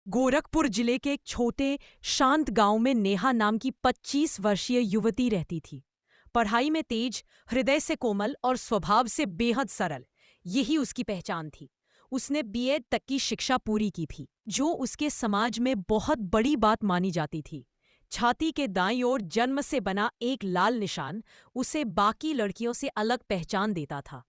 गोरखपुर जिले के एक छोटे शांत गांव में नेहा नाम की 25 वर्षीय युवती रहती थी। पढ़ाई में तेज, हृदय से कोमल और स्वभाव से बेहद सरल, यही उसकी पहचान थी। उसने बीएड तक की शिक्षा पूरी की थी, जो उसके समाज में बहुत बड़ी बात मानी जाती थी। छाती के दाईं ओर जन्म से बना एक लाल निशान उसे बाकी लड़कियों से अलग पहचान देता था।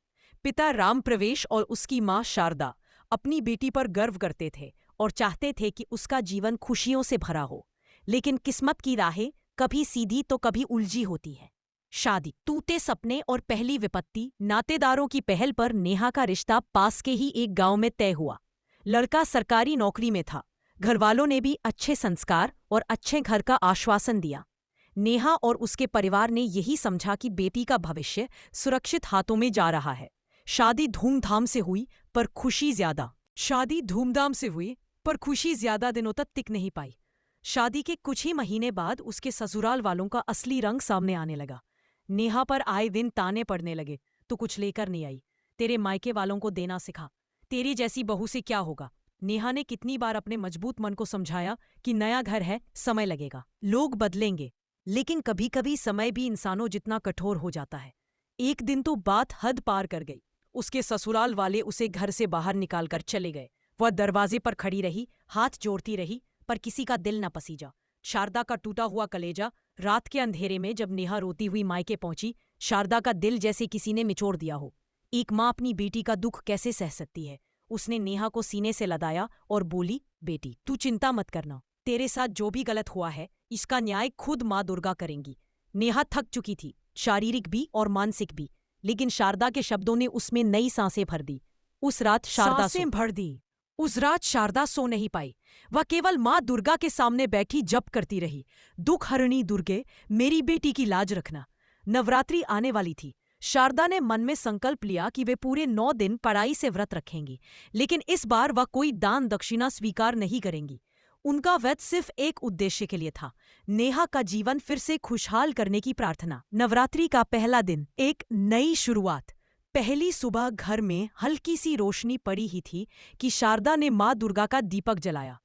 पिता राम प्रवेश और उसकी मां शारदा अपनी बेटी पर गर्व करते थे और चाहते थे कि उसका जीवन खुशियों से भरा हो। लेकिन किस्मत की राहें कभी सीधी तो कभी उलझी होती है। शादी, टूटे सपने और पहली विपत्ति, नातेदारों की पहल पर नेहा का रिश्ता पास के ही एक गांव में तय हुआ। लड़का सरकारी नौकरी में था। घरवालों ने भी अच्छे संस्कार और अच्छे घर का आश्वासन दिया। नेहा और उसके परिवार ने यही समझा कि बेटी का भविष्य सुरक्षित हाथों में जा रहा है। शादी धूमधाम से हुई, पर खुशी ज्यादा दिनों तक टिक नहीं पाई। शादी के कुछ ही महीने बाद उसके ससुराल वालों का असली रंग सामने आने लगा। नेहा पर आए दिन ताने पड़ने लगे, तू कुछ लेकर नहीं आई, तेरे मायके वालों को देना सिखा, तेरी जैसी बहू से क्या होगा। नेहा ने कितनी बार अपने मजबूत मन को समझाया कि नया घर है, समय लगेगा, लोग बदलेंगे। लेकिन कभी कभी समय भी इंसानों जितना कठोर हो जाता है। एक दिन तो बात हद पार कर गई। उसके ससुराल वाले उसे घर से बाहर निकाल कर चले गए। वह दरवाजे पर खड़ी रही, हाथ जोड़ती रही, पर किसी का दिल न पसीजा। शारदा का टूटा हुआ कलेजा, रात के अंधेरे में जब नेहा रोती हुई मायके पहुंची, शारदा का दिल जैसे किसी ने निचोड़ दिया हो। एक माँ अपनी बेटी का दुख कैसे सह सकती है। उसने नेहा को सीने से लदाया और बोली, बेटी तू चिंता मत करना, तेरे साथ जो भी गलत हुआ है इसका न्याय खुद माँ दुर्गा करेंगी। नेहा थक चुकी थी, शारीरिक भी और मानसिक भी, लेकिन शारदा के शब्दों ने उसमें नई सांसें भर दी। उस रात शारदा सो नहीं पाई। वह केवल माँ दुर्गा के सामने बैठी जप करती रही, दुख हरणी दुर्गे, मेरी बेटी की लाज रखना। नवरात्रि आने वाली थी। शारदा ने मन में संकल्प लिया कि वे पूरे 9 दिन पढ़ाई से व्रत रखेंगी, लेकिन इस बार वह कोई दान दक्षिणा स्वीकार नहीं करेंगी। उनका व्रत सिर्फ एक उद्देश्य के लिए था, नेहा का जीवन फिर से खुशहाल करने की प्रार्थना। नवरात्रि का पहला दिन, एक नई शुरुआत। पहली सुबह घर में हल्की सी रोशनी पड़ी ही थी कि शारदा ने माँ दुर्गा का दीपक जलाया।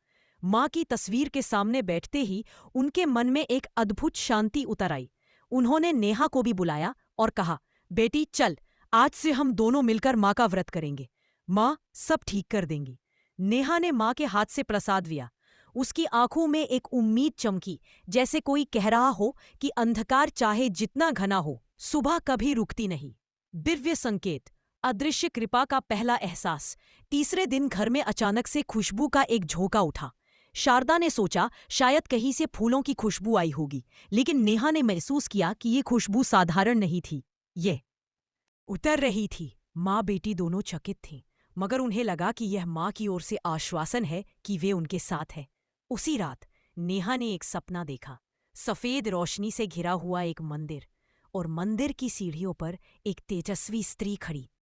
माँ की तस्वीर के सामने बैठते ही उनके मन में एक अद्भुत शांति उतर आई। उन्होंने नेहा को भी बुलाया और कहा, बेटी चल, आज से हम दोनों मिलकर माँ का व्रत करेंगे, माँ सब ठीक कर देंगी। नेहा ने माँ के हाथ से प्रसाद लिया। उसकी आंखों में एक उम्मीद चमकी, जैसे कोई कह रहा हो कि अंधकार चाहे जितना घना हो, सुबह कभी रुकती नहीं। दिव्य संकेत, अदृश्य कृपा का पहला एहसास। तीसरे दिन घर में अचानक से खुशबू का एक झोंका उठा। शारदा ने सोचा शायद कहीं से फूलों की खुशबू आई होगी, लेकिन नेहा ने महसूस किया कि ये खुशबू साधारण नहीं थी, ये उतर रही थी। माँ बेटी दोनों चकित थीं, मगर उन्हें लगा कि यह माँ की ओर से आश्वासन है कि वे उनके साथ है। उसी रात नेहा ने एक सपना देखा, सफेद रोशनी से घिरा हुआ एक मंदिर, और मंदिर की सीढ़ियों पर एक तेजस्वी स्त्री खड़ी।